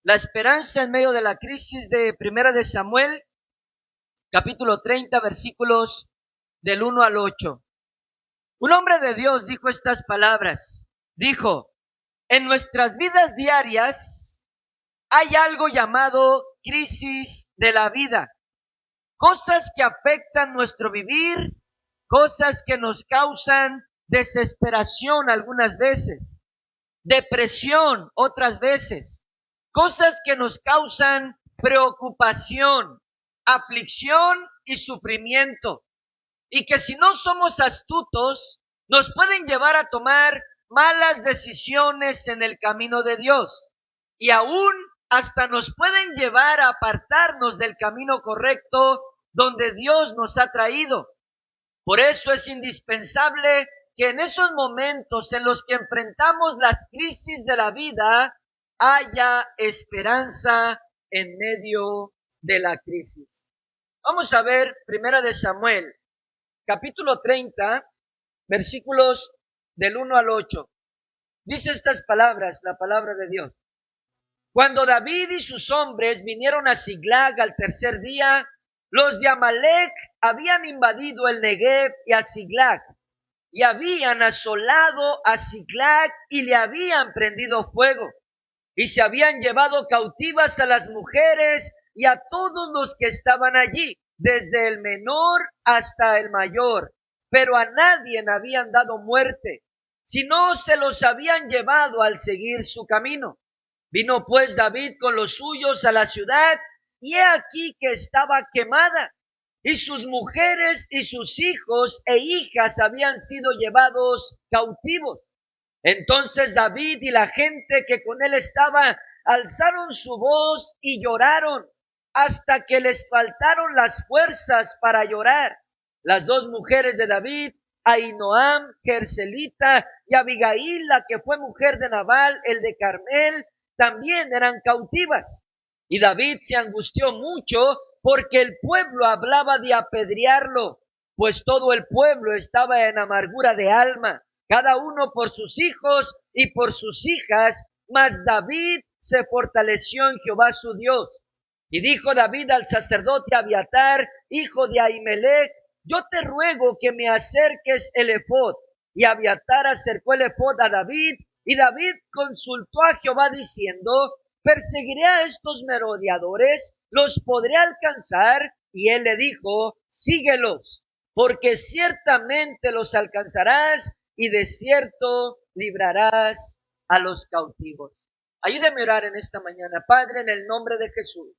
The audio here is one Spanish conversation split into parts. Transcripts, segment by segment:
La esperanza en medio de la crisis de Primera de Samuel, capítulo 30, versículos del 1 al 8. Un hombre de Dios dijo estas palabras. Dijo, en nuestras vidas diarias hay algo llamado crisis de la vida. Cosas que afectan nuestro vivir, cosas que nos causan desesperación algunas veces, depresión otras veces, cosas que nos causan preocupación, aflicción y sufrimiento, y que si no somos astutos, nos pueden llevar a tomar malas decisiones en el camino de Dios, y aún hasta nos pueden llevar a apartarnos del camino correcto donde Dios nos ha traído. Por eso es indispensable que en esos momentos en los que enfrentamos las crisis de la vida, haya esperanza en medio de la crisis. Vamos a ver Primera de Samuel, capítulo 30, versículos del 1 al 8. Dice estas palabras, la palabra de Dios. Cuando David y sus hombres vinieron a Siglag al tercer día, los de Amalec habían invadido el Negev y a Siglag, y habían asolado a Siglag y le habían prendido fuego, y se habían llevado cautivas a las mujeres y a todos los que estaban allí, desde el menor hasta el mayor, pero a nadie habían dado muerte, sino se los habían llevado al seguir su camino. Vino pues David con los suyos a la ciudad, y he aquí que estaba quemada, y sus mujeres y sus hijos e hijas habían sido llevados cautivos. Entonces David y la gente que con él estaba alzaron su voz y lloraron hasta que les faltaron las fuerzas para llorar. Las dos mujeres de David, Ahinoam, Jerselita, y Abigail, la que fue mujer de Nabal, el de Carmel, también eran cautivas. Y David se angustió mucho porque el pueblo hablaba de apedrearlo, pues todo el pueblo estaba en amargura de alma, cada uno por sus hijos y por sus hijas, mas David se fortaleció en Jehová su Dios. Y dijo David al sacerdote Abiatar, hijo de Ahimelech, yo te ruego que me acerques el efod. Y Abiatar acercó el efod a David, y David consultó a Jehová diciendo, ¿perseguiré a estos merodeadores? ¿Los podré alcanzar? Y él le dijo, síguelos, porque ciertamente los alcanzarás, y de cierto librarás a los cautivos. Ayúdame a orar en esta mañana. Padre, en el nombre de Jesús,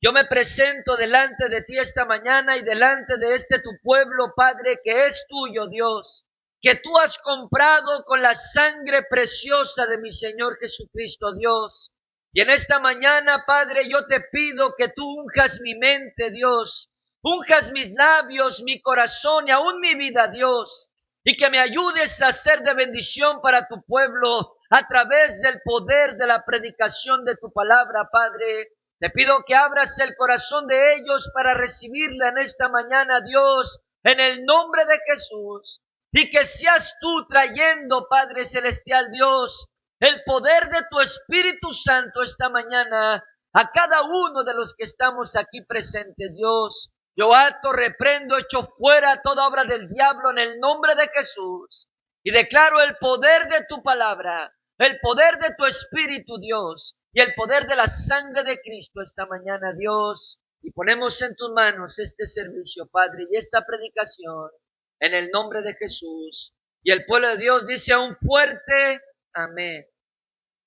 yo me presento delante de ti esta mañana y delante de tu pueblo, Padre, que es tuyo, Dios, que tú has comprado con la sangre preciosa de mi Señor Jesucristo, Dios. Y en esta mañana, Padre, yo te pido que tú unjas mi mente, Dios, unjas mis labios, mi corazón y aún mi vida, Dios, y que me ayudes a ser de bendición para tu pueblo a través del poder de la predicación de tu palabra, Padre. Te pido que abras el corazón de ellos para recibirla en esta mañana, Dios, en el nombre de Jesús. Y que seas tú trayendo, Padre Celestial Dios, el poder de tu Espíritu Santo esta mañana a cada uno de los que estamos aquí presentes, Dios. Yo ato, reprendo, echo fuera toda obra del diablo en el nombre de Jesús. Y declaro el poder de tu palabra, el poder de tu Espíritu, Dios, y el poder de la sangre de Cristo esta mañana, Dios. Y ponemos en tus manos este servicio, Padre, y esta predicación, en el nombre de Jesús. Y el pueblo de Dios dice a un fuerte amén.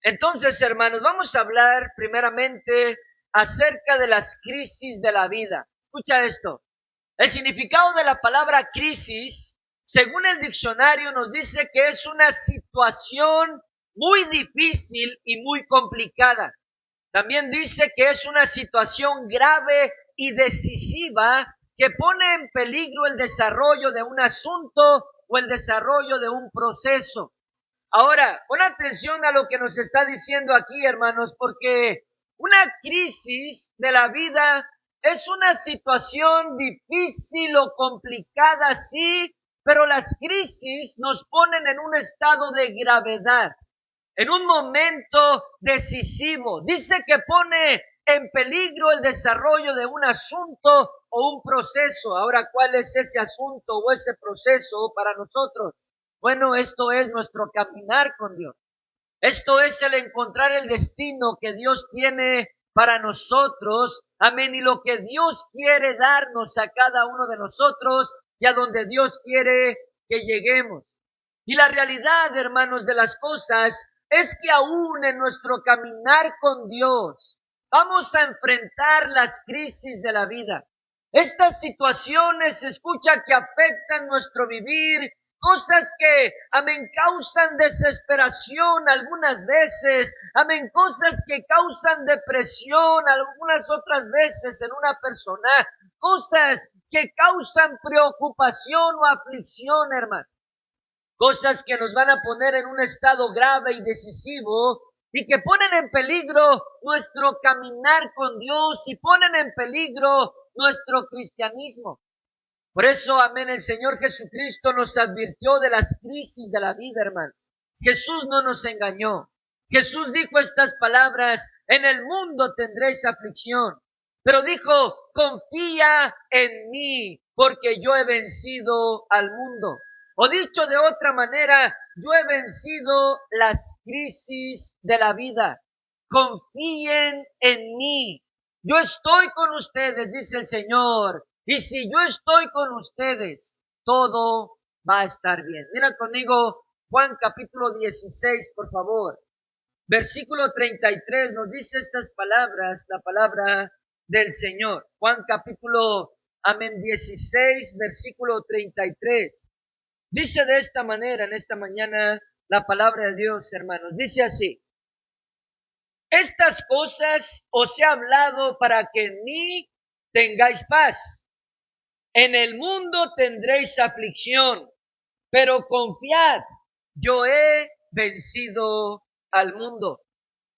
Entonces, hermanos, vamos a hablar primeramente acerca de las crisis de la vida. Escucha esto. El significado de la palabra crisis, según el diccionario, nos dice que es una situación muy difícil y muy complicada. También dice que es una situación grave y decisiva que pone en peligro el desarrollo de un asunto o el desarrollo de un proceso. Ahora, pon atención a lo que nos está diciendo aquí, hermanos, porque una crisis de la vida es una situación difícil o complicada, sí, pero las crisis nos ponen en un estado de gravedad. en un momento decisivo. Dice que pone en peligro el desarrollo de un asunto o un proceso. Ahora, ¿cuál es ese asunto o ese proceso para nosotros? Bueno, esto es nuestro caminar con Dios. Esto es el encontrar el destino que Dios tiene para nosotros. Amén. Y lo que Dios quiere darnos a cada uno de nosotros y a donde Dios quiere que lleguemos. Y la realidad, hermanos, de las cosas es que aún en nuestro caminar con Dios vamos a enfrentar las crisis de la vida. Estas situaciones, escucha, que afectan nuestro vivir, cosas que, amén, causan desesperación algunas veces, amén, cosas que causan depresión algunas otras veces en una persona, cosas que causan preocupación o aflicción, hermano. Cosas que nos van a poner en un estado grave y decisivo y que ponen en peligro nuestro caminar con Dios y ponen en peligro nuestro cristianismo. Por eso, amén, el Señor Jesucristo nos advirtió de las crisis de la vida, hermano. Jesús no nos engañó. Jesús dijo estas palabras: en el mundo tendréis aflicción. Pero dijo: confía en mí, porque yo he vencido al mundo. O dicho de otra manera, yo he vencido las crisis de la vida. Confíen en mí. Yo estoy con ustedes, dice el Señor. Y si yo estoy con ustedes, todo va a estar bien. Mira conmigo Juan capítulo 16, por favor. Versículo 33 nos dice estas palabras, la palabra del Señor. Juan capítulo, 16, versículo 33. Dice de esta manera en esta mañana la palabra de Dios, hermanos. Dice así: estas cosas os he hablado para que en mí tengáis paz. En el mundo tendréis aflicción, pero confiad, yo he vencido al mundo.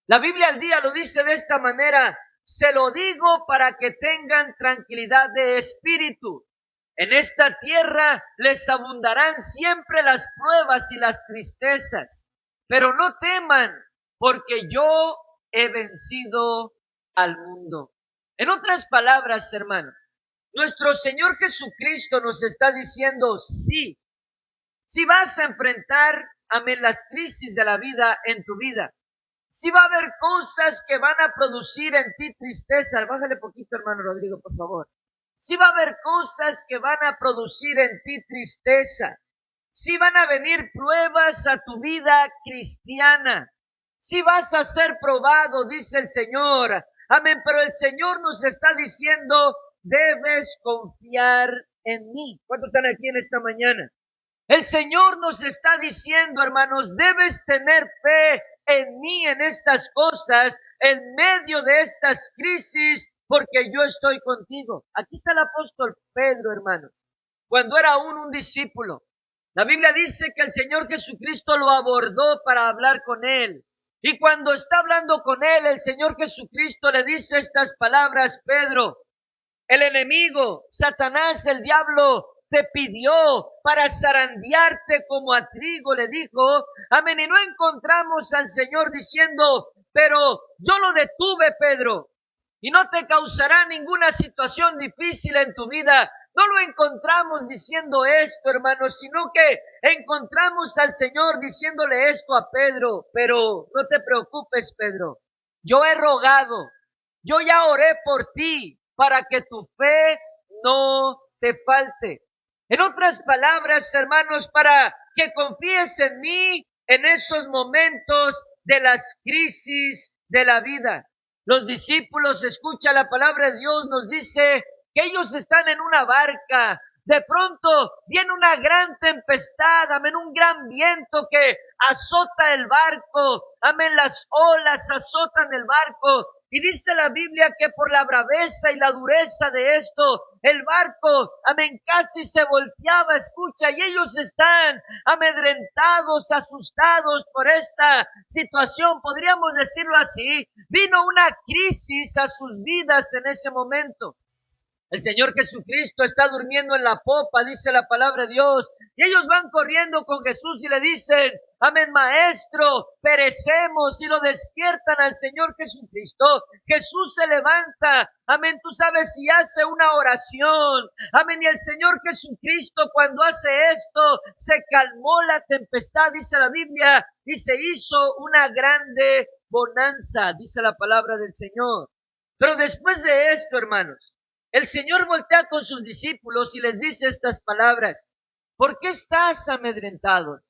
La Biblia al día lo dice de esta manera: se lo digo para que tengan tranquilidad de espíritu. En esta tierra les abundarán siempre las pruebas y las tristezas, pero no teman, porque yo he vencido al mundo. En otras palabras, hermanos, nuestro Señor Jesucristo nos está diciendo: sí vas a enfrentar, amén, las crisis de la vida en tu vida. Sí va a haber cosas que van a producir en ti tristeza. Bájale poquito, hermano Rodrigo, por favor. Sí va a haber cosas que van a producir en ti tristeza. Sí van a venir pruebas a tu vida cristiana. Sí vas a ser probado, dice el Señor. Amén, pero el Señor nos está diciendo: debes confiar en mí. ¿Cuántos están aquí en esta mañana? El Señor nos está diciendo, hermanos, debes tener fe en mí en estas cosas, en medio de estas crisis, porque yo estoy contigo. Aquí está el apóstol Pedro, hermanos, cuando era aún un discípulo. La Biblia dice que el Señor Jesucristo lo abordó para hablar con él. Y cuando está hablando con él, el Señor Jesucristo le dice estas palabras: Pedro, el enemigo, Satanás, el diablo, te pidió para zarandearte como a trigo, le dijo. Amén. Y no encontramos al Señor diciendo: pero yo lo detuve, Pedro, y no te causará ninguna situación difícil en tu vida. No lo encontramos diciendo esto, hermanos, sino que encontramos al Señor diciéndole esto a Pedro: pero no te preocupes, Pedro, yo he rogado, yo ya oré por ti para que tu fe no te falte. En otras palabras, hermanos, para que confíes en mí en esos momentos de las crisis de la vida. Los discípulos, escucha la palabra de Dios, nos dice que ellos están en una barca. De pronto viene una gran tempestad, amén, un gran viento que azota el barco, amén, las olas azotan el barco. Y dice la Biblia que por la braveza y la dureza de esto, el barco, amén, casi se volteaba, escucha, y ellos están amedrentados, asustados por esta situación, podríamos decirlo así. Vino una crisis a sus vidas en ese momento. El Señor Jesucristo está durmiendo en la popa, dice la palabra de Dios. Y ellos van corriendo con Jesús y le dicen, amén, maestro, perecemos, y lo despiertan al Señor Jesucristo. Jesús se levanta, amén, tú sabes, y hace una oración, amén, y el Señor Jesucristo cuando hace esto, se calmó la tempestad, dice la Biblia, y se hizo una grande bonanza, dice la palabra del Señor. Pero después de esto, hermanos, el Señor voltea con sus discípulos y les dice estas palabras. ¿Por qué estás amedrentados?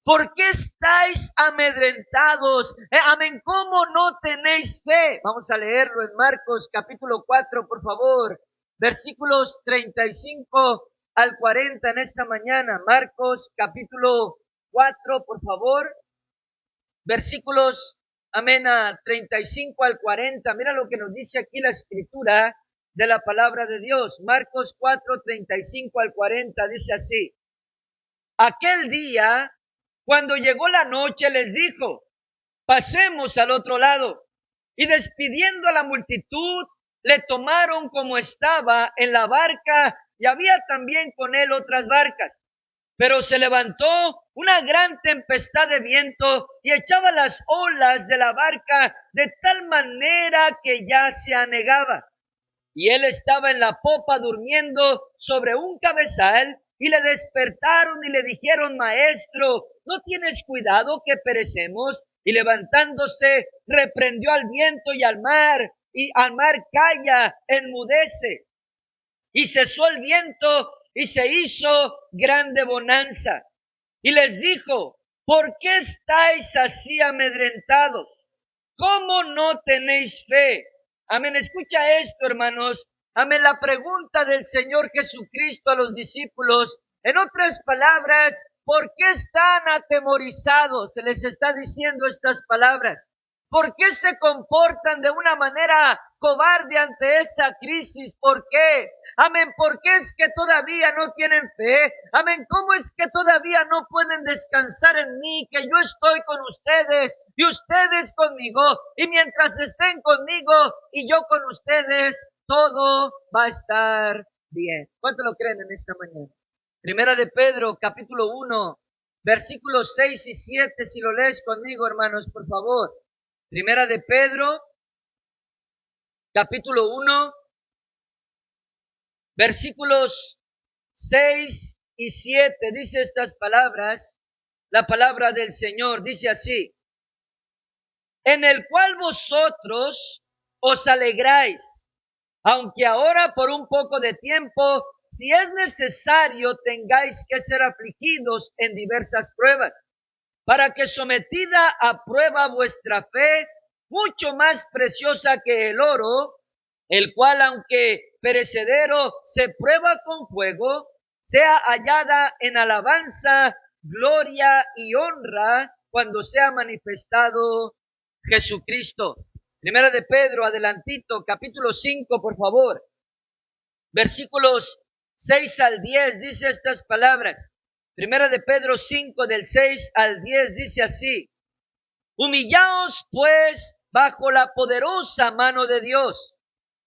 ¿Por qué estáis amedrentados? Amén, ¿cómo no tenéis fe? Vamos a leerlo en Marcos capítulo 4, por favor. Versículos 35 al 40 en esta mañana. Marcos capítulo 4, por favor. Versículos, amén, a 35 al 40. Mira lo que nos dice aquí la escritura de la palabra de Dios. Marcos 4, 35 al 40 dice así. Aquel día, cuando llegó la noche, les dijo, pasemos al otro lado. Y despidiendo a la multitud, le tomaron como estaba en la barca, y había también con él otras barcas. Pero se levantó una gran tempestad de viento y echaba las olas de la barca de tal manera que ya se anegaba. Y él estaba en la popa durmiendo sobre un cabezal, y le despertaron y le dijeron, maestro, ¿no tienes cuidado que perecemos? Y levantándose, reprendió al viento y al mar calla, enmudece. Y cesó el viento y se hizo grande bonanza. Y les dijo, ¿por qué estáis así amedrentados? ¿Cómo no tenéis fe? Amén, escucha esto, hermanos. Amén, la pregunta del Señor Jesucristo a los discípulos, en otras palabras, ¿por qué están atemorizados? Se les está diciendo estas palabras. ¿Por qué se comportan de una manera cobarde ante esta crisis? ¿Por qué? Amén, ¿por qué es que todavía no tienen fe? Amén, ¿cómo es que todavía no pueden descansar en mí, que yo estoy con ustedes y ustedes conmigo? Y mientras estén conmigo y yo con ustedes, todo va a estar bien. ¿Cuánto lo creen en esta mañana? Primera de Pedro, capítulo 1, versículos 6 y 7, si lo lees conmigo, hermanos, por favor. Primera de Pedro, capítulo 1, versículos 6 y 7, dice estas palabras, la palabra del Señor, dice así, en el cual vosotros os alegráis, aunque ahora por un poco de tiempo, si es necesario, tengáis que ser afligidos en diversas pruebas, para que sometida a prueba vuestra fe, mucho más preciosa que el oro, el cual aunque perecedero se prueba con fuego, sea hallada en alabanza, gloria y honra cuando sea manifestado Jesucristo. Primera de Pedro, adelantito, capítulo 5, por favor. Versículos 6 al 10 dice estas palabras. Primera de Pedro 5, del 6 al 10 dice así. Humillaos pues bajo la poderosa mano de Dios,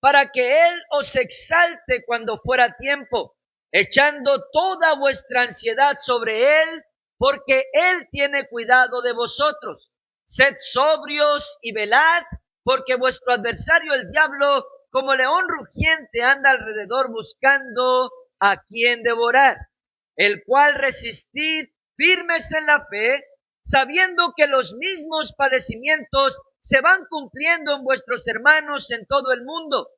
para que Él os exalte cuando fuera tiempo, echando toda vuestra ansiedad sobre Él, porque Él tiene cuidado de vosotros. Sed sobrios y velad, porque vuestro adversario el diablo, como león rugiente, anda alrededor buscando a quien devorar, el cual resistid firmes en la fe, sabiendo que los mismos padecimientos se van cumpliendo en vuestros hermanos en todo el mundo.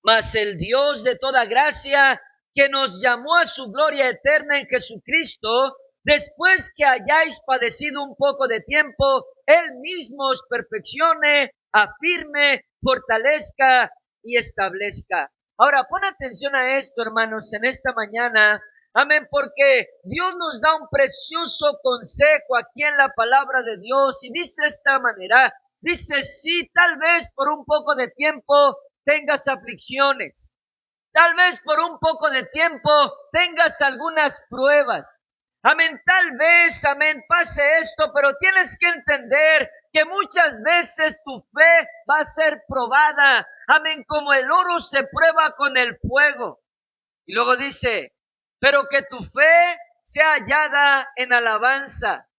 Mas el Dios de toda gracia, que nos llamó a su gloria eterna en Jesucristo, después que hayáis padecido un poco de tiempo, Él mismo os perfeccione, afirme, fortalezca y establezca. Ahora, pon atención a esto, hermanos, en esta mañana. Amén, porque Dios nos da un precioso consejo aquí en la palabra de Dios y dice de esta manera, dice, sí, tal vez por un poco de tiempo tengas aflicciones, tal vez por un poco de tiempo tengas algunas pruebas, amén, tal vez, amén, pase esto, pero tienes que entender que muchas veces tu fe va a ser probada. amén, como el oro se prueba con el fuego. Y luego dice, pero que tu fe sea hallada en alabanza.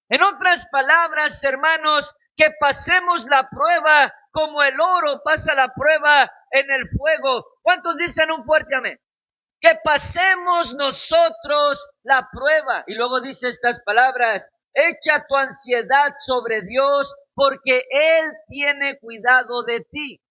En otras palabras, hermanos, que pasemos la prueba como el oro pasa la prueba en el fuego. ¿Cuántos dicen un fuerte amén? Que pasemos nosotros la prueba. Y luego dice estas palabras, echa tu ansiedad sobre Dios porque Él tiene cuidado de ti.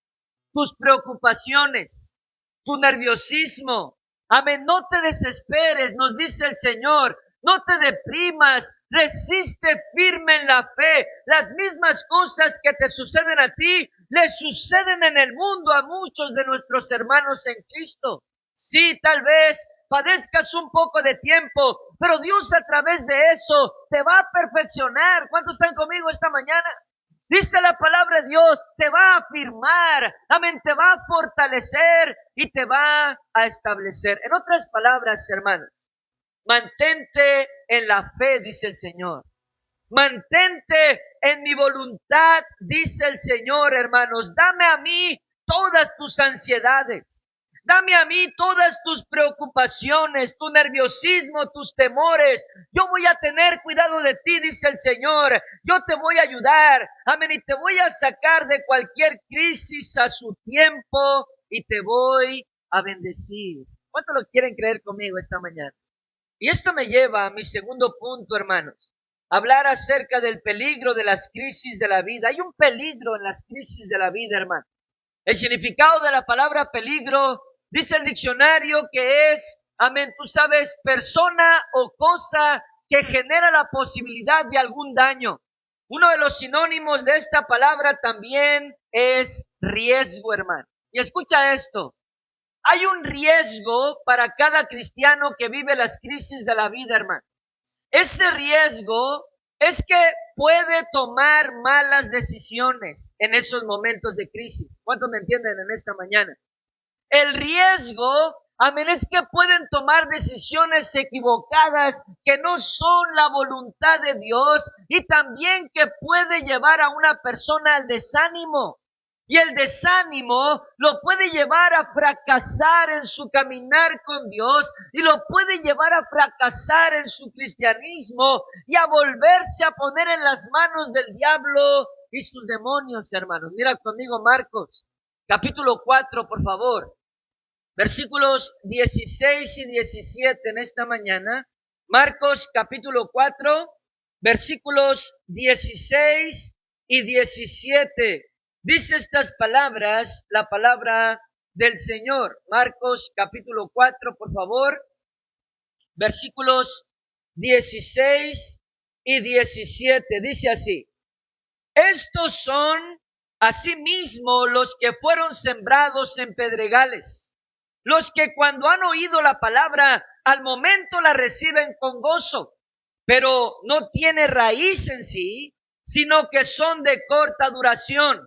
Tus preocupaciones, tu nerviosismo, amén, no te desesperes, nos dice el Señor, no te deprimas, resiste firme en la fe. Las mismas cosas que te suceden a ti, le suceden en el mundo a muchos de nuestros hermanos en Cristo. Sí, tal vez padezcas un poco de tiempo, pero Dios a través de eso te va a perfeccionar. ¿Cuántos están conmigo esta mañana? Dice la palabra de Dios, te va a afirmar, amén, te va a fortalecer y te va a establecer. En otras palabras, hermanos, mantente en la fe, dice el Señor. Mantente en mi voluntad, dice el Señor, hermanos. Dame a mí todas tus ansiedades. Dame a mí todas tus preocupaciones, tu nerviosismo, tus temores. Yo voy a tener cuidado de ti, dice el Señor. Yo te voy a ayudar. Amén. Y te voy a sacar de cualquier crisis a su tiempo y te voy a bendecir. ¿Cuántos lo quieren creer conmigo esta mañana? Y esto me lleva a mi segundo punto, hermanos. Hablar acerca del peligro de las crisis de la vida. Hay un peligro en las crisis de la vida, hermano. El significado de la palabra peligro, dice el diccionario que es, amén, tú sabes, persona o cosa que genera la posibilidad de algún daño. Uno de los sinónimos de esta palabra también es riesgo, hermano. Y escucha esto. Hay un riesgo para cada cristiano que vive las crisis de la vida, hermano. Ese riesgo es que puede tomar malas decisiones en esos momentos de crisis. ¿Cuántos me entienden en esta mañana? El riesgo, amén, es que pueden tomar decisiones equivocadas que no son la voluntad de Dios y también que puede llevar a una persona al desánimo. Y el desánimo lo puede llevar a fracasar en su caminar con Dios y lo puede llevar a fracasar en su cristianismo y a volverse a poner en las manos del diablo y sus demonios, hermanos. Mira conmigo Marcos, capítulo 4, por favor. Versículos 16 y 17 en esta mañana. Marcos, capítulo 4, versículos 16 y 17. Dice estas palabras, la palabra del Señor. Marcos capítulo 4, por favor, versículos 16 y 17. Dice así, estos son asimismo los que fueron sembrados en pedregales, los que cuando han oído la palabra, al momento la reciben con gozo, pero no tiene raíz en sí, sino que son de corta duración.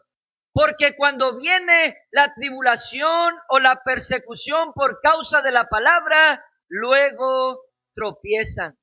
Porque cuando viene la tribulación o la persecución por causa de la palabra, luego tropiezan.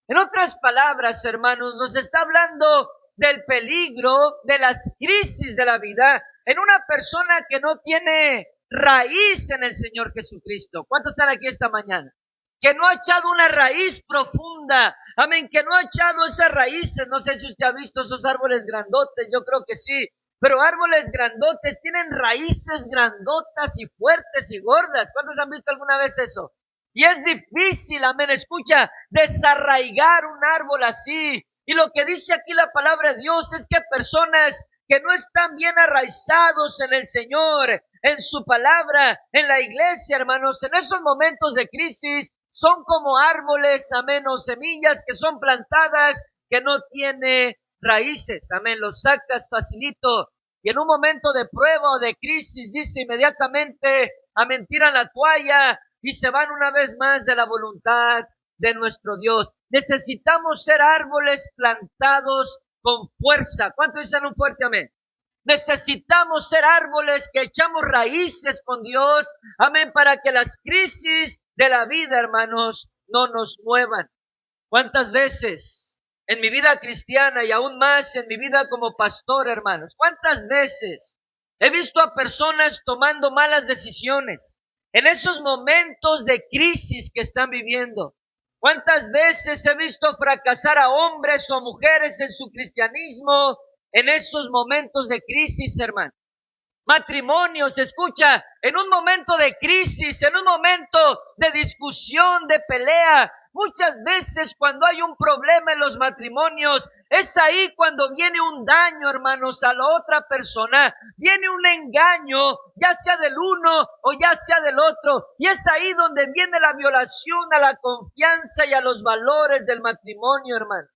En otras palabras, hermanos, nos está hablando del peligro de las crisis de la vida en una persona que no tiene raíz en el Señor Jesucristo. ¿Cuántos están aquí esta mañana? Que no ha echado una raíz profunda. Amén, que no ha echado esas raíces. No sé si usted ha visto esos árboles grandotes, yo creo que sí. Pero árboles grandotes tienen raíces grandotas y fuertes y gordas. ¿Cuántos han visto alguna vez eso? Y es difícil, amén, escucha, desarraigar un árbol así. Y lo que dice aquí la palabra de Dios es que personas que no están bien arraizados en el Señor, en su palabra, en la iglesia, hermanos, en esos momentos de crisis, son como árboles, amén, o semillas que son plantadas, que no tiene raíces, amén, los sacas facilito y en un momento de prueba o de crisis dice inmediatamente, amén, tiran la toalla y se van una vez más de la voluntad de nuestro Dios. Necesitamos ser árboles plantados con fuerza. ¿Cuánto dicen un fuerte amén? Necesitamos ser árboles que echamos raíces con Dios, amén, para que las crisis de la vida, hermanos, no nos muevan. ¿Cuántas veces en mi vida cristiana y aún más en mi vida como pastor, hermanos, cuántas veces He visto a personas tomando malas decisiones en esos momentos de crisis que están viviendo. ¿Cuántas veces he visto fracasar a hombres o mujeres en su cristianismo en esos momentos de crisis, hermano? Matrimonios, escucha, en un momento de crisis, en un momento de discusión, de pelea, muchas veces cuando hay un problema en los matrimonios, es ahí cuando viene un daño, hermanos, a la otra persona, viene un engaño, ya sea del uno o ya sea del otro, y es ahí donde viene la violación a la confianza y a los valores del matrimonio, hermano.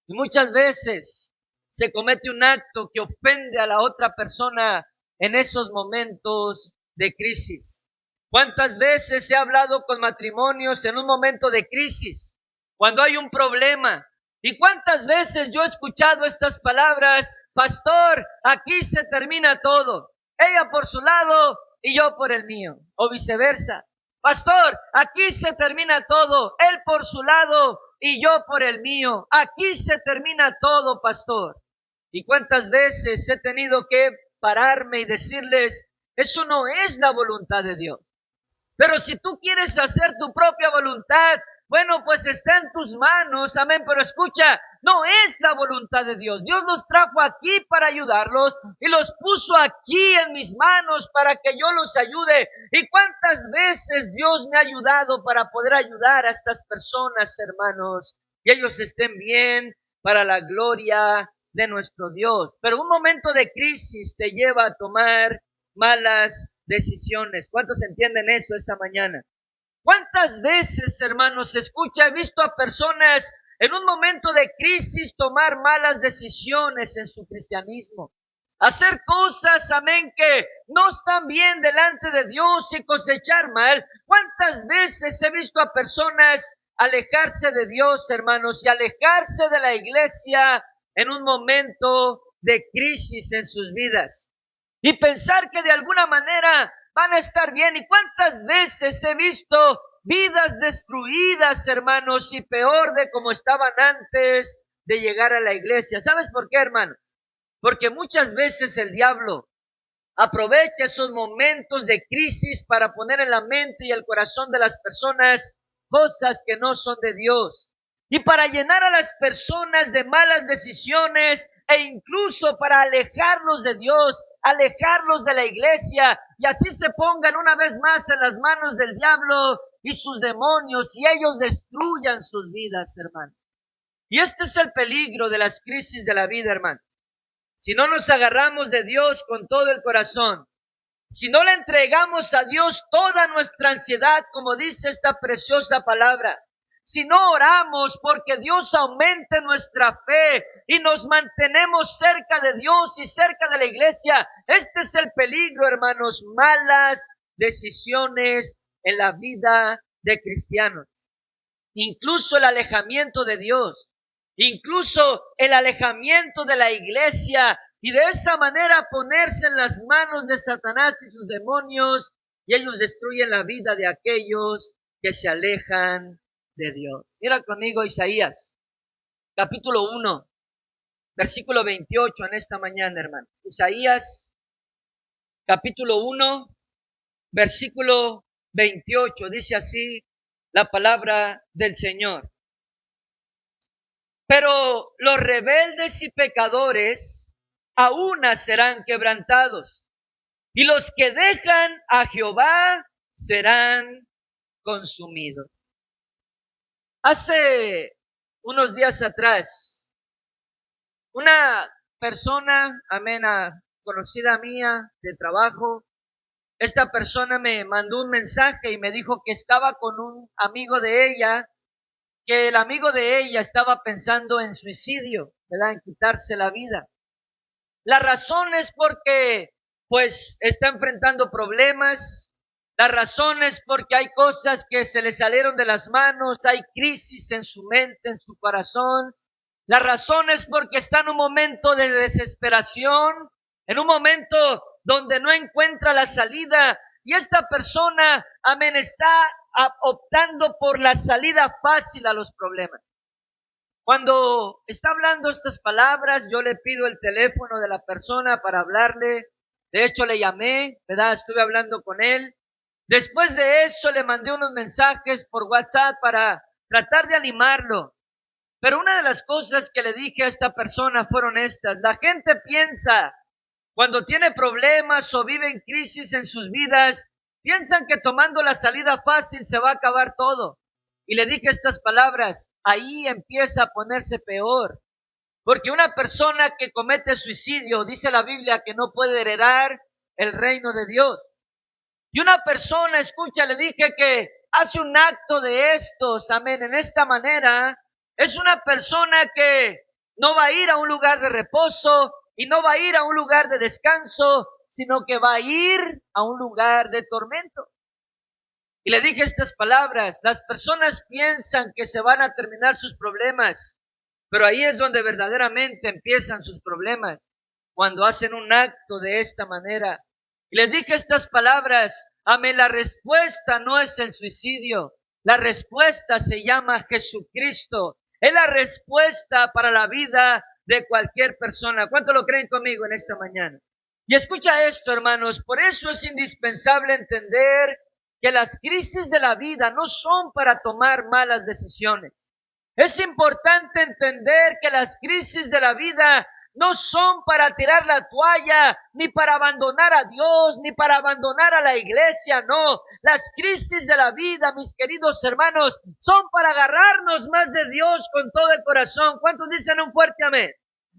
Y muchas veces se comete un acto que ofende a la otra persona en esos momentos de crisis. ¿Cuántas veces he hablado con matrimonios en un momento de crisis, cuando hay un problema? ¿Y cuántas veces yo he escuchado estas palabras? Pastor, aquí se termina todo. Ella por su lado y yo por el mío, o viceversa. Pastor, aquí se termina todo. Él por su lado y yo por el mío. Aquí se termina todo, pastor. ¿Y cuántas veces he tenido que pararme y decirles, eso no es la voluntad de Dios? Pero si tú quieres hacer tu propia voluntad, bueno, pues está en tus manos, amén, pero escucha, no es la voluntad de Dios. Dios los trajo aquí para ayudarlos y los puso aquí en mis manos para que yo los ayude. ¿Y cuántas veces Dios me ha ayudado para poder ayudar a estas personas, hermanos? Y ellos estén bien para la gloria de nuestro Dios. Pero un momento de crisis te lleva a tomar malas decisiones. ¿Cuántos entienden eso esta mañana? ¿Cuántas veces, hermanos, escucha, he visto a personas en un momento de crisis tomar malas decisiones en su cristianismo? Hacer cosas, amén, que no están bien delante de Dios y cosechar mal. ¿Cuántas veces he visto a personas alejarse de Dios, hermanos, y alejarse de la iglesia en un momento de crisis en sus vidas? Y pensar que de alguna manera van a estar bien. ¿Y cuántas veces he visto vidas destruidas, hermanos, y peor de como estaban antes de llegar a la iglesia? ¿Sabes por qué, hermano? Porque muchas veces el diablo aprovecha esos momentos de crisis para poner en la mente y el corazón de las personas cosas que no son de Dios. Y para llenar a las personas de malas decisiones e incluso para alejarlos de Dios, alejarlos de la iglesia y así se pongan una vez más en las manos del diablo y sus demonios y ellos destruyan sus vidas, hermano. Y este es el peligro de las crisis de la vida, hermano. Si no nos agarramos de Dios con todo el corazón, si no le entregamos a Dios toda nuestra ansiedad, como dice esta preciosa palabra, si no oramos porque Dios aumente nuestra fe y nos mantenemos cerca de Dios y cerca de la iglesia, este es el peligro, hermanos, malas decisiones en la vida de cristianos. Incluso el alejamiento de Dios, incluso el alejamiento de la iglesia y de esa manera ponerse en las manos de Satanás y sus demonios y ellos destruyen la vida de aquellos que se alejan de Dios. Mira conmigo Isaías, capítulo 1, versículo 28 en esta mañana, hermano. Isaías, capítulo 1, versículo 28, dice así la palabra del Señor. Pero los rebeldes y pecadores a una serán quebrantados, y los que dejan a Jehová serán consumidos. Hace unos días atrás, una persona, conocida mía de trabajo, esta persona me mandó un mensaje y me dijo que estaba con un amigo de ella, que el amigo de ella estaba pensando en suicidio, ¿verdad? En quitarse la vida. La razón es porque, pues, está enfrentando problemas. La razón es porque hay cosas que se le salieron de las manos, hay crisis en su mente, en su corazón. La razón es porque está en un momento de desesperación, en un momento donde no encuentra la salida. Y esta persona, está optando por la salida fácil a los problemas. Cuando está hablando estas palabras, yo le pido el teléfono de la persona para hablarle. De hecho, le llamé, ¿verdad? Estuve hablando con él. Después de eso, le mandé unos mensajes por WhatsApp para tratar de animarlo. Pero una de las cosas que le dije a esta persona fueron estas. La gente piensa, cuando tiene problemas o vive en crisis en sus vidas, piensan que tomando la salida fácil se va a acabar todo. Y le dije estas palabras, ahí empieza a ponerse peor. Porque una persona que comete suicidio, dice la Biblia, que no puede heredar el reino de Dios. Y una persona, escucha, le dije que hace un acto de estos, amén, en esta manera, es una persona que no va a ir a un lugar de reposo y no va a ir a un lugar de descanso, sino que va a ir a un lugar de tormento. Y le dije estas palabras, las personas piensan que se van a terminar sus problemas, pero ahí es donde verdaderamente empiezan sus problemas, cuando hacen un acto de esta manera. Y les dije estas palabras, amén, la respuesta no es el suicidio, la respuesta se llama Jesucristo. Es la respuesta para la vida de cualquier persona. ¿Cuánto lo creen conmigo en esta mañana? Y escucha esto, hermanos, por eso es indispensable entender que las crisis de la vida no son para tomar malas decisiones. Es importante entender que las crisis de la vida no son para tirar la toalla, ni para abandonar a Dios, ni para abandonar a la iglesia, no. Las crisis de la vida, mis queridos hermanos, son para agarrarnos más de Dios con todo el corazón. ¿Cuántos dicen un fuerte amén?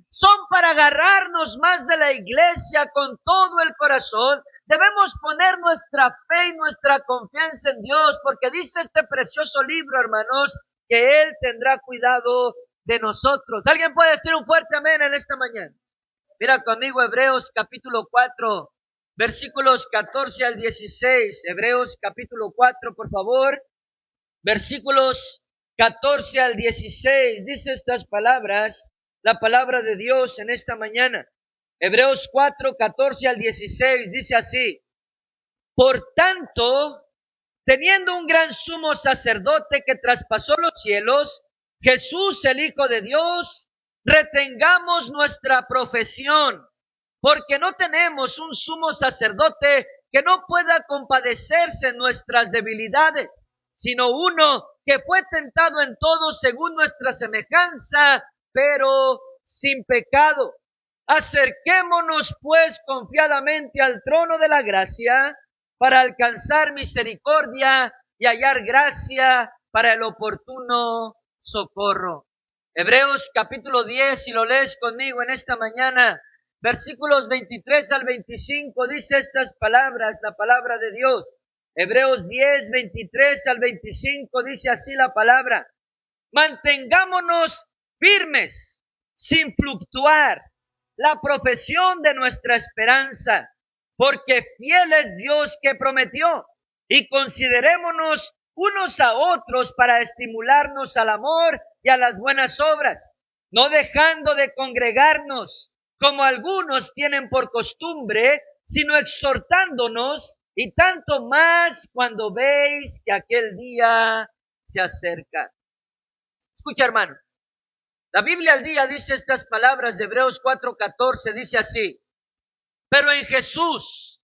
Son para agarrarnos más de la iglesia con todo el corazón. Debemos poner nuestra fe y nuestra confianza en Dios, porque dice este precioso libro, hermanos, que Él tendrá cuidado de nosotros. ¿Alguien puede decir un fuerte amén en esta mañana? Mira conmigo Hebreos capítulo 4, versículos 14 al 16. Hebreos capítulo 4, por favor. Versículos 14 al 16. Dice estas palabras, la palabra de Dios en esta mañana. Hebreos 4, 14 al 16 dice así: por tanto, teniendo un gran sumo sacerdote que traspasó los cielos, Jesús el Hijo de Dios, retengamos nuestra profesión, porque no tenemos un sumo sacerdote que no pueda compadecerse en nuestras debilidades, sino uno que fue tentado en todo según nuestra semejanza, pero sin pecado. Acerquémonos pues confiadamente al trono de la gracia para alcanzar misericordia y hallar gracia para el oportuno socorro. Hebreos capítulo 10, si lo lees conmigo en esta mañana, versículos 23 al 25, dice estas palabras, la palabra de Dios. Hebreos 10, 23 al 25, dice así la palabra: mantengámonos firmes, sin fluctuar, la profesión de nuestra esperanza, porque fiel es Dios que prometió, y considerémonos unos a otros para estimularnos al amor y a las buenas obras, no dejando de congregarnos, como algunos tienen por costumbre, sino exhortándonos, y tanto más cuando veis que aquel día se acerca. Escucha, hermano. La Biblia al día dice estas palabras de Hebreos 4:14, dice así: pero en Jesús,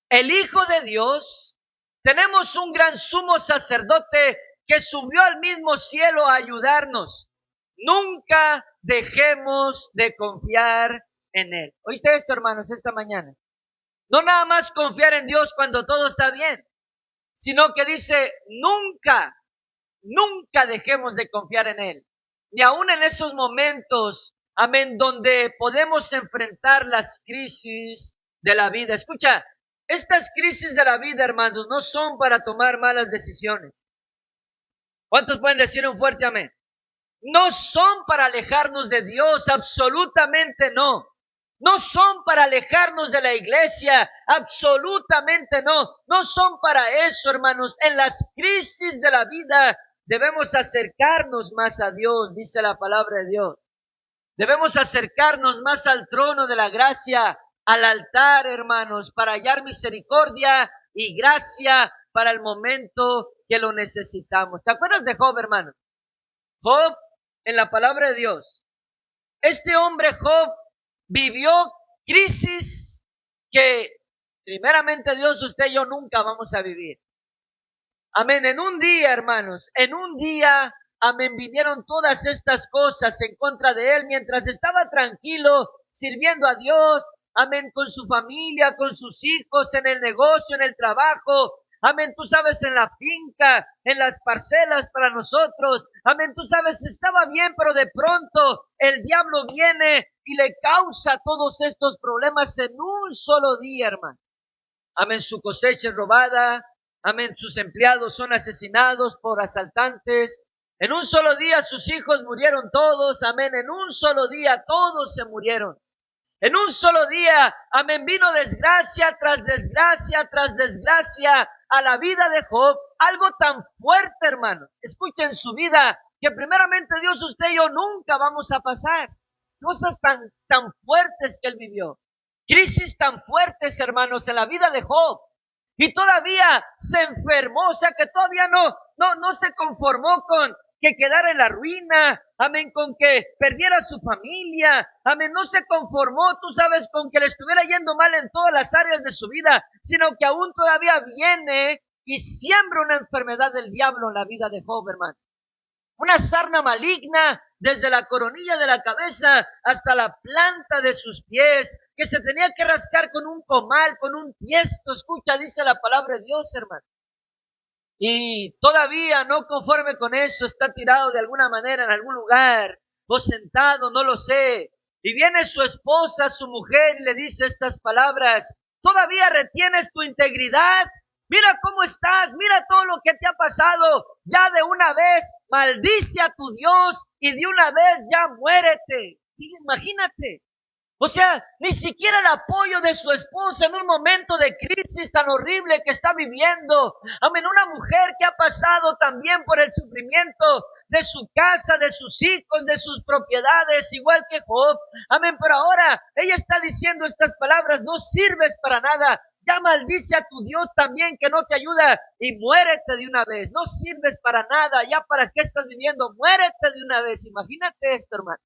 el Hijo de Dios, tenemos un gran sumo sacerdote que subió al mismo cielo a ayudarnos. Nunca dejemos de confiar en Él. ¿Oíste esto, hermanos, esta mañana? No nada más confiar en Dios cuando todo está bien, sino que dice, nunca dejemos de confiar en Él. Ni aún en esos momentos, amén, donde podemos enfrentar las crisis de la vida. Escucha, estas crisis de la vida, hermanos, no son para tomar malas decisiones. ¿Cuántos pueden decir un fuerte amén? No son para alejarnos de Dios, absolutamente no. No son para alejarnos de la iglesia, absolutamente no. No son para eso, hermanos. En las crisis de la vida debemos acercarnos más a Dios, dice la palabra de Dios. Debemos acercarnos más al trono de la gracia, al altar, hermanos, para hallar misericordia y gracia para el momento que lo necesitamos. ¿Te acuerdas de Job, hermano? Job, en la palabra de Dios, este hombre Job vivió crisis que primeramente Dios, usted y yo nunca vamos a vivir. Amén. En un día, hermanos, en un día, amén, vinieron todas estas cosas en contra de él mientras estaba tranquilo, sirviendo a Dios, amén, con su familia, con sus hijos, en el negocio, en el trabajo. Amén, tú sabes, en la finca, en las parcelas para nosotros. Amén, tú sabes, estaba bien, pero de pronto el diablo viene y le causa todos estos problemas en un solo día, hermano. Amén, su cosecha es robada. Amén, sus empleados son asesinados por asaltantes. En un solo día sus hijos murieron todos. Amén, en un solo día todos se murieron. En un solo día, amén, vino desgracia tras desgracia tras desgracia a la vida de Job. Algo tan fuerte, hermano. Escuchen su vida, que primeramente Dios, usted y yo nunca vamos a pasar. Cosas tan fuertes que él vivió. Crisis tan fuertes, hermanos, en la vida de Job. Y todavía se enfermó, o sea que todavía no se conformó con que quedara en la ruina, amén, con que perdiera su familia, amén, no se conformó, tú sabes, con que le estuviera yendo mal en todas las áreas de su vida, sino que aún todavía viene y siembra una enfermedad del diablo en la vida de Job, hermano. Una sarna maligna desde la coronilla de la cabeza hasta la planta de sus pies, que se tenía que rascar con un comal, con un tiesto. Escucha, dice la palabra de Dios, hermano. Y todavía no conforme con eso, está tirado de alguna manera en algún lugar, o sentado, no lo sé. Y viene su esposa, su mujer, y le dice estas palabras: ¿todavía retienes tu integridad? Mira cómo estás, mira todo lo que te ha pasado. Ya de una vez maldice a tu Dios y de una vez ya muérete. Imagínate. O sea, ni siquiera el apoyo de su esposa en un momento de crisis tan horrible que está viviendo. Amén, una mujer que ha pasado también por el sufrimiento de su casa, de sus hijos, de sus propiedades, igual que Job. Amén, pero ahora ella está diciendo estas palabras: no sirves para nada. Ya maldice a tu Dios también, que no te ayuda, y muérete de una vez. No sirves para nada. Ya para qué estás viviendo, muérete de una vez. Imagínate esto, hermano.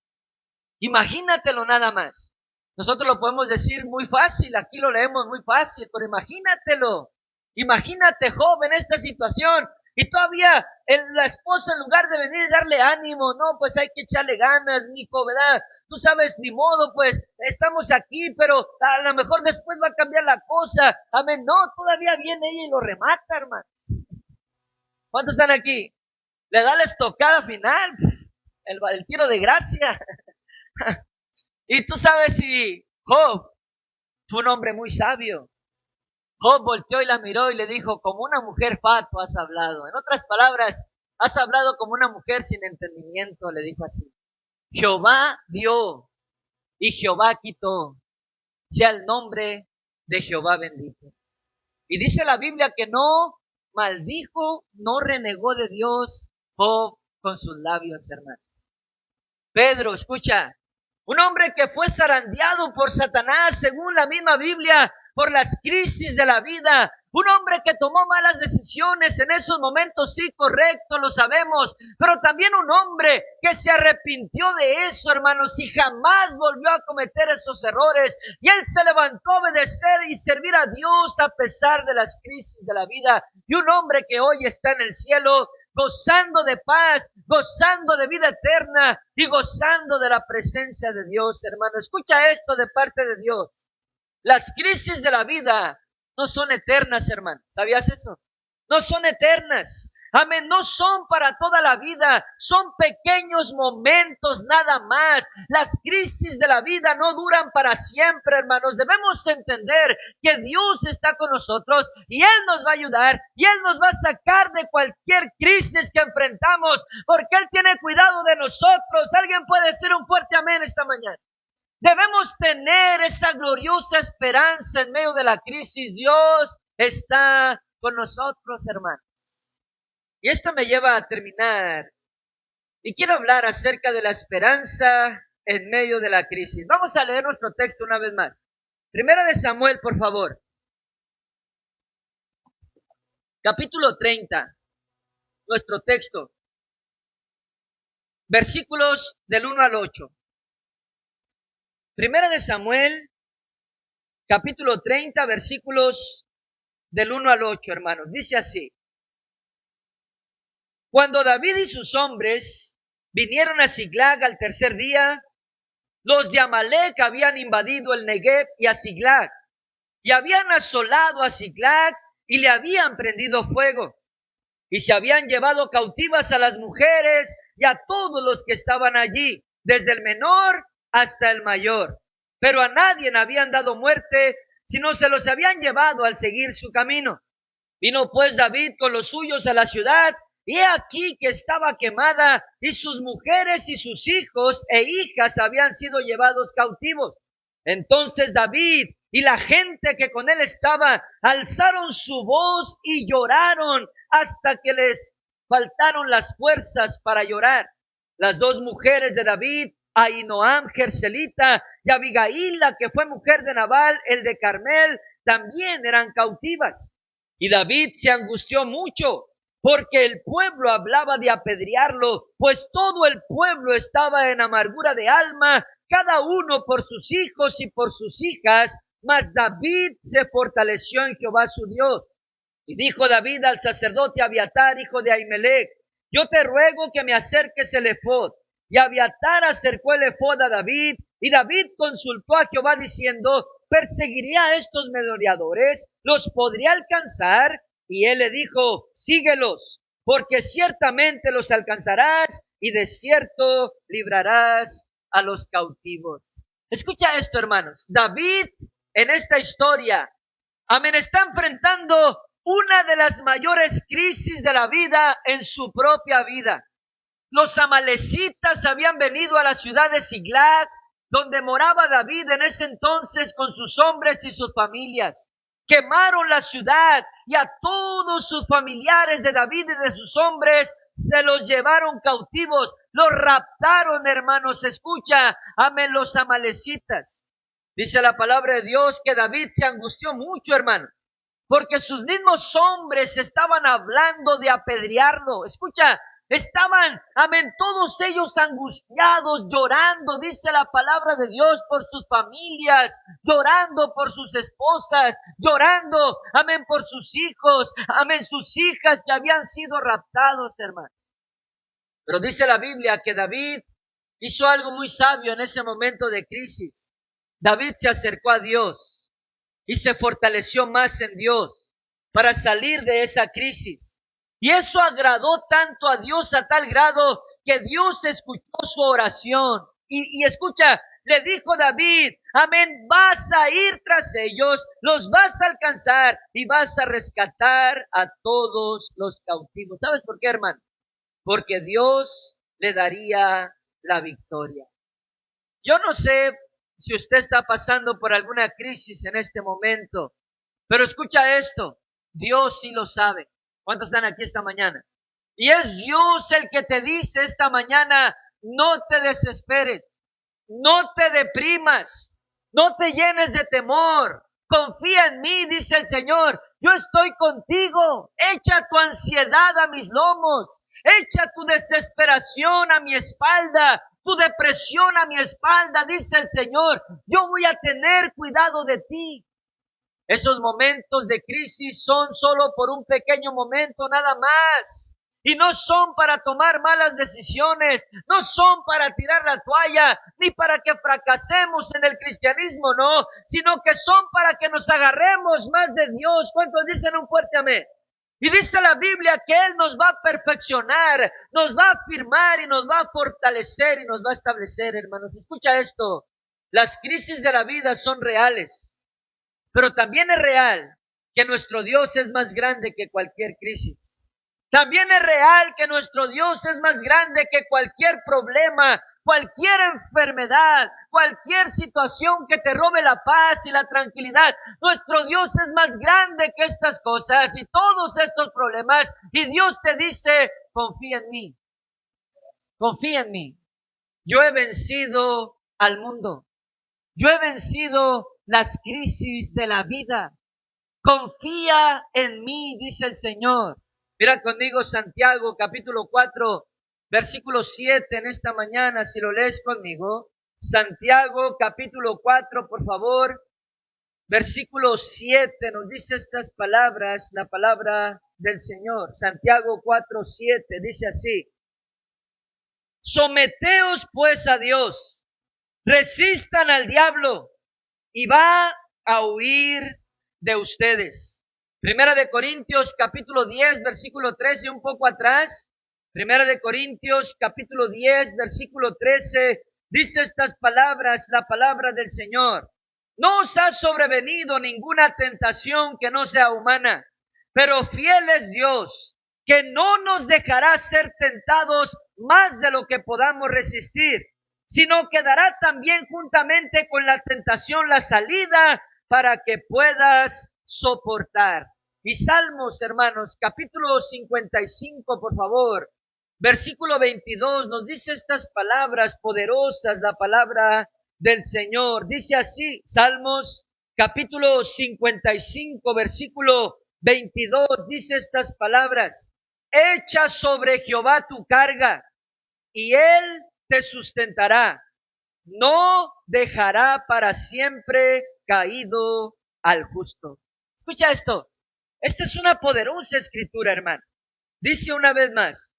Imagínatelo nada más. Nosotros lo podemos decir muy fácil, aquí lo leemos muy fácil, pero imagínatelo. Imagínate, Job, en esta situación. Y todavía la esposa, en lugar de venir y darle ánimo, no, pues hay que echarle ganas, mijo, ¿verdad? Tú sabes, ni modo, pues estamos aquí, pero a lo mejor después va a cambiar la cosa. Amén, no, todavía viene ella y lo remata, hermano. ¿Cuántos están aquí? Le da la estocada final, el tiro de gracia. Y tú sabes, si Job fue un hombre muy sabio. Job volteó y la miró y le dijo: como una mujer fatua has hablado. En otras palabras, has hablado como una mujer sin entendimiento, le dijo así. Jehová dio y Jehová quitó. Sea el nombre de Jehová bendito. Y dice la Biblia que no maldijo, no renegó de Dios Job con sus labios, hermanos. Pedro, escucha. Un hombre que fue zarandeado por Satanás, según la misma Biblia, por las crisis de la vida. Un hombre que tomó malas decisiones en esos momentos, sí, correcto, lo sabemos. Pero también un hombre que se arrepintió de eso, hermanos, y jamás volvió a cometer esos errores. Y él se levantó a obedecer y servir a Dios a pesar de las crisis de la vida. Y un hombre que hoy está en el cielo, gozando de paz, gozando de vida eterna y gozando de la presencia de Dios, hermano. Escucha esto de parte de Dios. Las crisis de la vida no son eternas, hermano. ¿Sabías eso? No son eternas. Amén, no son para toda la vida, son pequeños momentos nada más. Las crisis de la vida no duran para siempre, hermanos. Debemos entender que Dios está con nosotros y Él nos va a ayudar y Él nos va a sacar de cualquier crisis que enfrentamos, porque Él tiene cuidado de nosotros. Alguien puede decir un fuerte amén esta mañana. Debemos tener esa gloriosa esperanza en medio de la crisis. Dios está con nosotros, hermanos. Y esto me lleva a terminar. Y quiero hablar acerca de la esperanza en medio de la crisis. Vamos a leer nuestro texto una vez más. Primera de Samuel, por favor. Capítulo 30. Nuestro texto. Versículos del 1 al 8. Primera de Samuel, capítulo 30, versículos del 1 al 8, hermanos. Dice así: Cuando David y sus hombres vinieron a Siglag al tercer día, los de Amalec habían invadido el Negev y a Siglag, y habían asolado a Siglag y le habían prendido fuego, y se habían llevado cautivas a las mujeres y a todos los que estaban allí, desde el menor hasta el mayor. Pero a nadie habían dado muerte, sino se los habían llevado al seguir su camino. Vino pues David con los suyos a la ciudad, y he aquí que estaba quemada, y sus mujeres y sus hijos e hijas habían sido llevados cautivos. Entonces David y la gente que con él estaba alzaron su voz y lloraron hasta que les faltaron las fuerzas para llorar. Las dos mujeres de David, Ahinoam Jerselita y Abigail, la que fue mujer de Nabal, el de Carmel, también eran cautivas. Y David se angustió mucho, porque el pueblo hablaba de apedrearlo, pues todo el pueblo estaba en amargura de alma, cada uno por sus hijos y por sus hijas, mas David se fortaleció en Jehová su Dios. Y dijo David al sacerdote Abiatar, hijo de Ahimelech: yo te ruego que me acerques el ephod. Y Abiatar acercó el ephod a David, y David consultó a Jehová diciendo: ¿perseguiré a estos merodeadores? ¿Los podré alcanzar? Y él le dijo: síguelos, porque ciertamente los alcanzarás, y de cierto librarás a los cautivos. Escucha esto, hermanos. David, en esta historia, amén, está enfrentando una de las mayores crisis de la vida en su propia vida. Los amalecitas habían venido a la ciudad de Siglag, donde moraba David en ese entonces con sus hombres y sus familias. Quemaron la ciudad y a todos sus familiares de David y de sus hombres se los llevaron cautivos, los raptaron, hermanos. Escucha, amén, los amalecitas. Dice la palabra de Dios que David se angustió mucho, hermano, porque sus mismos hombres estaban hablando de apedrearlo. Escucha, estaban, amén, todos ellos angustiados, llorando, dice la palabra de Dios, por sus familias, llorando por sus esposas, llorando, amén, por sus hijos, amén, sus hijas que habían sido raptados, hermano. Pero dice la Biblia que David hizo algo muy sabio en ese momento de crisis. David se acercó a Dios y se fortaleció más en Dios para salir de esa crisis. Y eso agradó tanto a Dios a tal grado que Dios escuchó su oración. Y escucha, le dijo David: amén, vas a ir tras ellos, los vas a alcanzar y vas a rescatar a todos los cautivos. ¿Sabes por qué, hermano? Porque Dios le daría la victoria. Yo no sé si usted está pasando por alguna crisis en este momento, pero escucha esto, Dios sí lo sabe. ¿Cuántos están aquí esta mañana? Y es Dios el que te dice esta mañana: no te desesperes, no te deprimas, no te llenes de temor, confía en mí, dice el Señor, yo estoy contigo, echa tu ansiedad a mis lomos, echa tu desesperación a mi espalda, tu depresión a mi espalda, dice el Señor, yo voy a tener cuidado de ti. Esos momentos de crisis son solo por un pequeño momento nada más. Y no son para tomar malas decisiones, no son para tirar la toalla, ni para que fracasemos en el cristianismo, no, sino que son para que nos agarremos más de Dios. ¿Cuántos dicen un fuerte amén? Y dice la Biblia que Él nos va a perfeccionar, nos va a afirmar y nos va a fortalecer y nos va a establecer, hermanos. Escucha esto, las crisis de la vida son reales, pero también es real que nuestro Dios es más grande que cualquier crisis. También es real que nuestro Dios es más grande que cualquier problema, cualquier enfermedad, cualquier situación que te robe la paz y la tranquilidad. Nuestro Dios es más grande que estas cosas y todos estos problemas. Y Dios te dice: confía en mí, confía en mí. Yo he vencido al mundo. Yo he vencido las crisis de la vida. Confía en mí, dice el Señor. Mira conmigo Santiago capítulo 4, versículo 7 en esta mañana, si lo lees conmigo. Santiago capítulo 4, por favor, versículo 7 nos dice estas palabras, la palabra del Señor. Santiago 4:7 dice así: someteos pues a Dios, resistan al diablo y va a huir de ustedes. Primera de Corintios capítulo 10 versículo 13, un poco atrás. Primera de Corintios capítulo 10 versículo 13 dice estas palabras, la palabra del Señor: no os ha sobrevenido ninguna tentación que no sea humana, pero fiel es Dios, que no nos dejará ser tentados más de lo que podamos resistir, sino que dará también juntamente con la tentación la salida para que puedas soportar. Y Salmos, hermanos, capítulo 55, por favor, versículo 22, nos dice estas palabras poderosas, la palabra del Señor. Dice así, Salmos capítulo 55, versículo 22, dice estas palabras: echa sobre Jehová tu carga, y él te sustentará. No dejará para siempre caído al justo. Escucha esto. Esta es una poderosa escritura, hermano. Dice una vez más: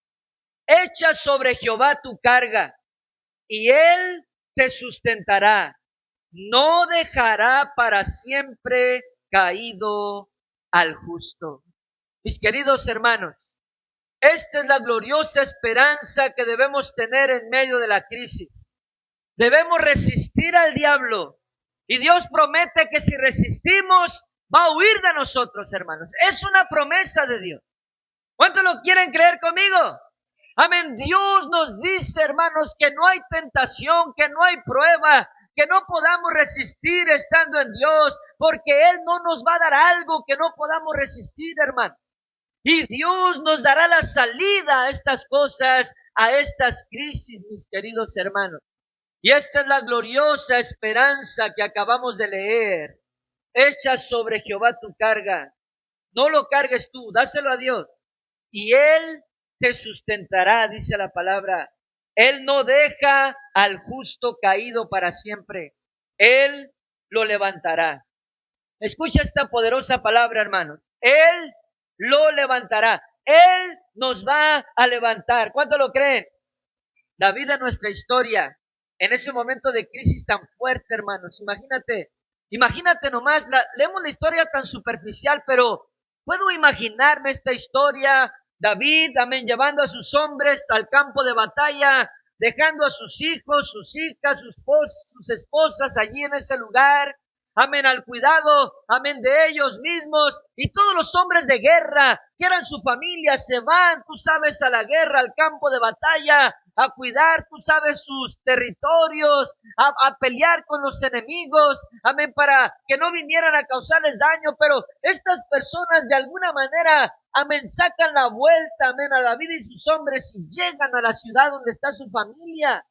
echa sobre Jehová tu carga, y él te sustentará. No dejará para siempre caído al justo. Mis queridos hermanos, esta es la gloriosa esperanza que debemos tener en medio de la crisis. Debemos resistir al diablo. Y Dios promete que si resistimos, va a huir de nosotros, hermanos. Es una promesa de Dios. ¿Cuántos lo quieren creer conmigo? Amén. Dios nos dice, hermanos, que no hay tentación, que no hay prueba, que no podamos resistir estando en Dios, porque Él no nos va a dar algo que no podamos resistir, hermano. Y Dios nos dará la salida a estas cosas, a estas crisis, mis queridos hermanos. Y esta es la gloriosa esperanza que acabamos de leer. Echa sobre Jehová tu carga. No lo cargues tú, dáselo a Dios. Y Él te sustentará, dice la palabra. Él no deja al justo caído para siempre. Él lo levantará. Escucha esta poderosa palabra, hermanos. Él lo levantará. Él nos va a levantar. ¿Cuánto lo creen? David en nuestra historia, en ese momento de crisis tan fuerte, hermanos, imagínate nomás, leemos la historia tan superficial, pero puedo imaginarme esta historia, David, amén, llevando a sus hombres al campo de batalla, dejando a sus hijos, sus hijas, sus esposas allí en ese lugar, amén, al cuidado, amén, de ellos mismos, y todos los hombres de guerra, que eran su familia, se van, tú sabes, a la guerra, al campo de batalla, a cuidar, tú sabes, sus territorios, a pelear con los enemigos, amén, para que no vinieran a causarles daño, pero estas personas de alguna manera, amén, sacan la vuelta, amén, a David y sus hombres y llegan a la ciudad donde está su familia,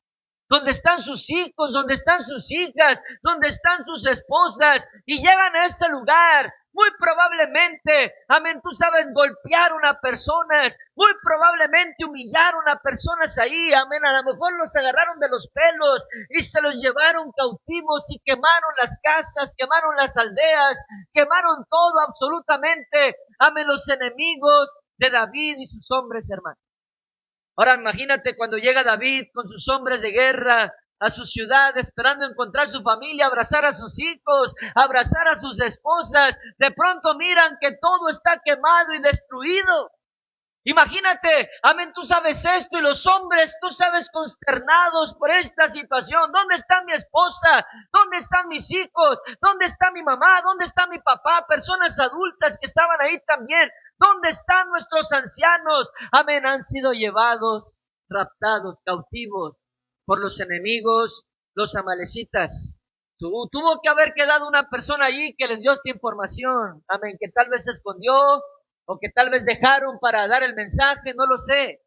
donde están sus hijos, donde están sus hijas, donde están sus esposas, y llegan a ese lugar. Muy probablemente, amén, tú sabes, golpearon a personas, muy probablemente humillaron a personas ahí, amén, a lo mejor los agarraron de los pelos y se los llevaron cautivos y quemaron las casas, quemaron las aldeas, quemaron todo absolutamente, amén, los enemigos de David y sus hombres, hermanos. Ahora imagínate cuando llega David con sus hombres de guerra a su ciudad, esperando encontrar su familia, abrazar a sus hijos, abrazar a sus esposas. De pronto miran que todo está quemado y destruido. Imagínate, amén, tú sabes esto y los hombres, tú sabes, consternados por esta situación. ¿Dónde está mi esposa? ¿Dónde están mis hijos? ¿Dónde está mi mamá? ¿Dónde está mi papá? Personas adultas que estaban ahí también. ¿Dónde están nuestros ancianos? Amén, han sido llevados, raptados, cautivos por los enemigos, los amalecitas. Tuvo que haber quedado una persona allí que les dio esta información. Amén, que tal vez se escondió o que tal vez dejaron para dar el mensaje, no lo sé.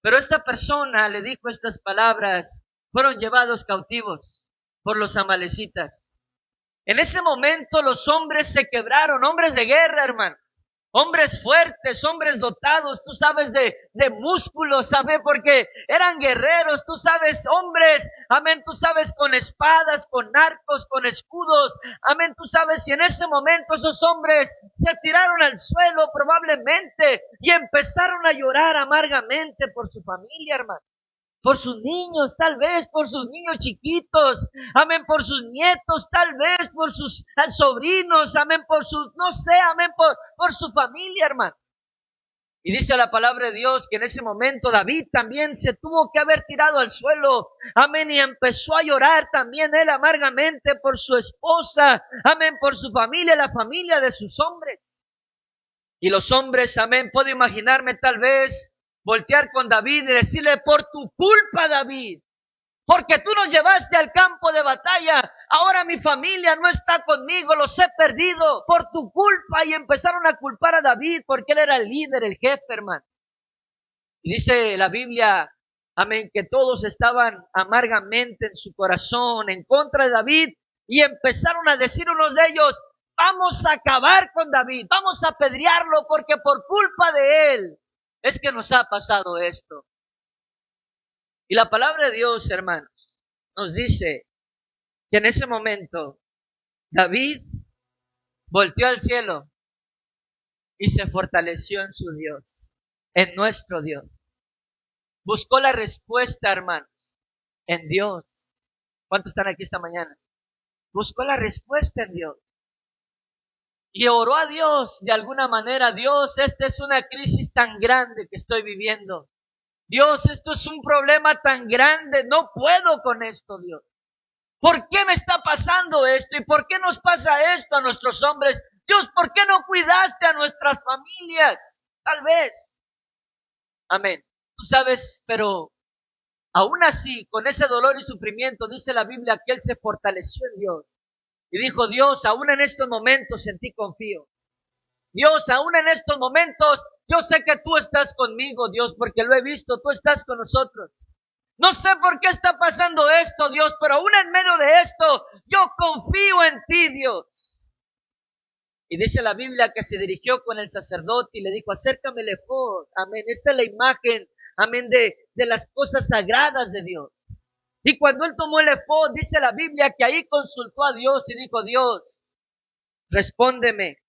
Pero esta persona le dijo estas palabras, fueron llevados cautivos por los amalecitas. En ese momento los hombres se quebraron, hombres de guerra, hermano. Hombres fuertes, hombres dotados, tú sabes, de músculos, amén, porque eran guerreros, tú sabes, hombres, amén, tú sabes, con espadas, con arcos, con escudos, amén, tú sabes, y en ese momento esos hombres se tiraron al suelo probablemente y empezaron a llorar amargamente por su familia, hermano. Por sus niños, tal vez por sus niños chiquitos, amén, por sus nietos, tal vez por sus sobrinos, amén, por sus, no sé, amén, por su familia, hermano. Y dice la palabra de Dios que en ese momento David también se tuvo que haber tirado al suelo, amén, y empezó a llorar también él amargamente por su esposa, amén, por su familia, la familia de sus hombres. Y los hombres, amén, puedo imaginarme tal vez voltear con David y decirle, por tu culpa, David, porque tú nos llevaste al campo de batalla, ahora mi familia no está conmigo, los he perdido por tu culpa. Y empezaron a culpar a David porque él era el líder, el jefe, hermano. Y dice la Biblia, amén, que todos estaban amargamente en su corazón en contra de David y empezaron a decir unos de ellos, vamos a acabar con David, vamos a apedrearlo porque por culpa de él es que nos ha pasado esto. Y la palabra de Dios, hermanos, nos dice que en ese momento David volteó al cielo y se fortaleció en su Dios, en nuestro Dios. Buscó la respuesta, hermanos, en Dios. ¿Cuántos están aquí esta mañana? Buscó la respuesta en Dios. Y oró a Dios de alguna manera. Dios, esta es una crisis tan grande que estoy viviendo. Dios, esto es un problema tan grande, no puedo con esto, Dios. ¿Por qué me está pasando esto? ¿Y por qué nos pasa esto a nuestros hombres? Dios, ¿por qué no cuidaste a nuestras familias? Tal vez. Amén. Tú sabes, pero aún así, con ese dolor y sufrimiento, dice la Biblia que él se fortaleció en Dios. Y dijo, Dios, aún en estos momentos en ti confío. Dios, aún en estos momentos, yo sé que tú estás conmigo, Dios, porque lo he visto, tú estás con nosotros. No sé por qué está pasando esto, Dios, pero aún en medio de esto, yo confío en ti, Dios. Y dice la Biblia que se dirigió con el sacerdote y le dijo, acércame el efod, amén. Esta es la imagen, amén, de las cosas sagradas de Dios. Y cuando él tomó el efod, dice la Biblia que ahí consultó a Dios y dijo, Dios, respóndeme.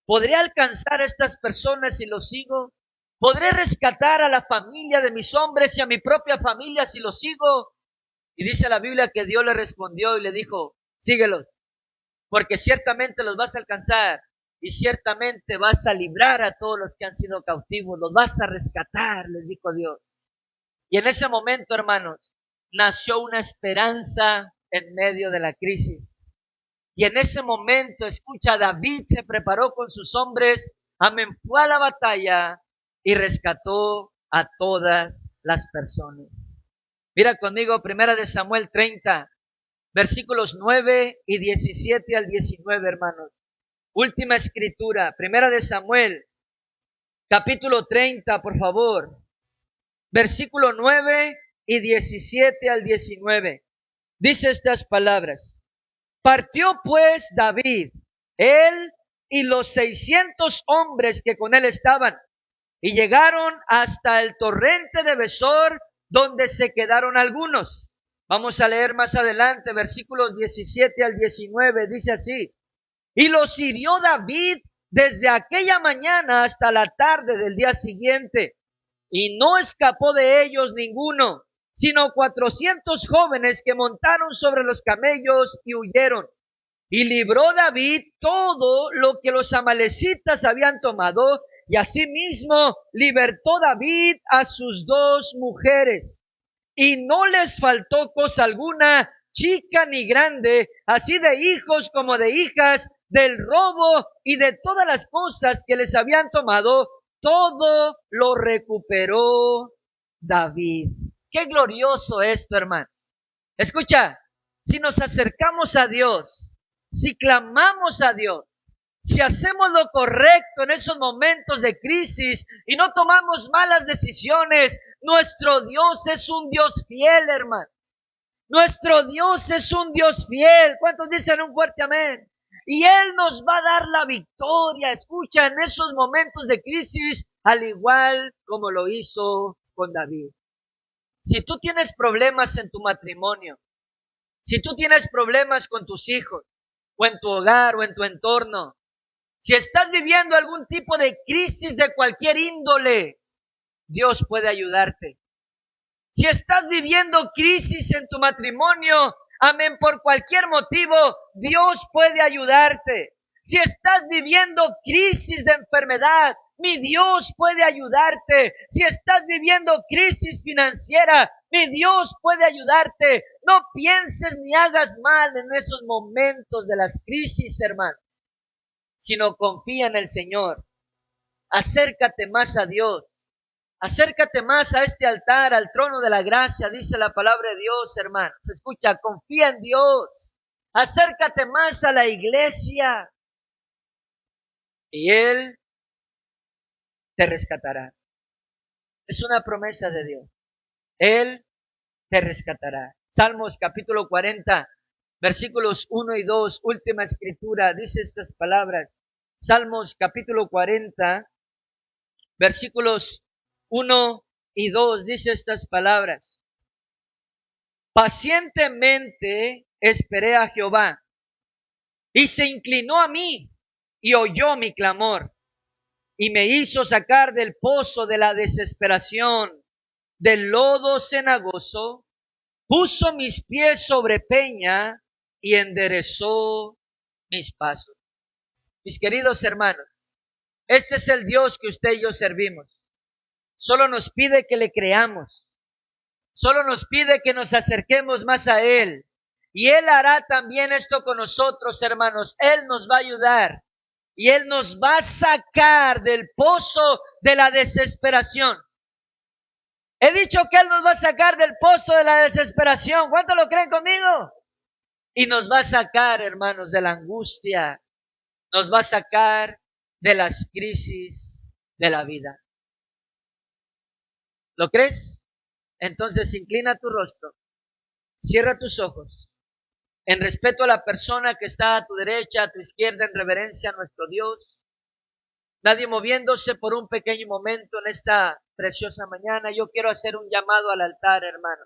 ¿Podré alcanzar a estas personas si los sigo? ¿Podré rescatar a la familia de mis hombres y a mi propia familia si los sigo? Y dice la Biblia que Dios le respondió y le dijo, síguelos, porque ciertamente los vas a alcanzar y ciertamente vas a librar a todos los que han sido cautivos, los vas a rescatar, les dijo Dios. Y en ese momento, hermanos, nació una esperanza en medio de la crisis. Y en ese momento, escucha, David se preparó con sus hombres, amén, fue a la batalla y rescató a todas las personas. Mira conmigo, 1 Samuel 30, versículos 9 y 17 al 19, hermanos. Última escritura, 1 Samuel, capítulo 30, por favor. Versículo 9 y 17 al 19. Dice estas palabras. Partió pues David, él y los 600 hombres que con él estaban, y llegaron hasta el torrente de Besor, donde se quedaron algunos. Vamos a leer más adelante, versículos 17 al 19, dice así. Y los hirió David desde aquella mañana hasta la tarde del día siguiente, y no escapó de ellos ninguno, sino 400 jóvenes que montaron sobre los camellos y huyeron. Y libró David todo lo que los amalecitas habían tomado, y asimismo libertó David a sus 2 mujeres. Y no les faltó cosa alguna, chica ni grande, así de hijos como de hijas, del robo y de todas las cosas que les habían tomado, todo lo recuperó David. Qué glorioso esto, hermano. Escucha, si nos acercamos a Dios, si clamamos a Dios, si hacemos lo correcto en esos momentos de crisis y no tomamos malas decisiones, nuestro Dios es un Dios fiel, hermano. Nuestro Dios es un Dios fiel. ¿Cuántos dicen un fuerte amén? y Él nos va a dar la victoria. Escucha, en esos momentos de crisis, al igual como lo hizo con David. Si tú tienes problemas en tu matrimonio, si tú tienes problemas con tus hijos, o en tu hogar, o en tu entorno, si estás viviendo algún tipo de crisis de cualquier índole, Dios puede ayudarte. Si estás viviendo crisis en tu matrimonio, amén, por cualquier motivo, Dios puede ayudarte. Si estás viviendo crisis de enfermedad, mi Dios puede ayudarte. Si estás viviendo crisis financiera, mi Dios puede ayudarte. No pienses ni hagas mal en esos momentos de las crisis, hermano, sino confía en el Señor. Acércate más a Dios. Acércate más a este altar, al trono de la gracia, dice la palabra de Dios, hermanos. Escucha, confía en Dios. Acércate más a la iglesia y Él te rescatará. Es una promesa de Dios. Él te rescatará. Salmos capítulo 40, versículos 1 y 2, última escritura, dice estas palabras. Salmos capítulo 40, versículos 1 y 2, dice estas palabras. Pacientemente esperé a Jehová, y se inclinó a mí, y oyó mi clamor, y me hizo sacar del pozo de la desesperación, del lodo cenagoso, puso mis pies sobre peña, y enderezó mis pasos. Mis queridos hermanos, este es el Dios que usted y yo servimos. Solo nos pide que le creamos. Solo nos pide que nos acerquemos más a Él. Y Él hará también esto con nosotros, hermanos. Él nos va a ayudar. Y Él nos va a sacar del pozo de la desesperación. He dicho que Él nos va a sacar del pozo de la desesperación. ¿Cuántos lo creen conmigo? Y nos va a sacar, hermanos, de la angustia. Nos va a sacar de las crisis de la vida. ¿Lo crees? Entonces inclina tu rostro, cierra tus ojos, en respeto a la persona que está a tu derecha, a tu izquierda, en reverencia a nuestro Dios. Nadie moviéndose por un pequeño momento en esta preciosa mañana. Yo quiero hacer un llamado al altar, hermano.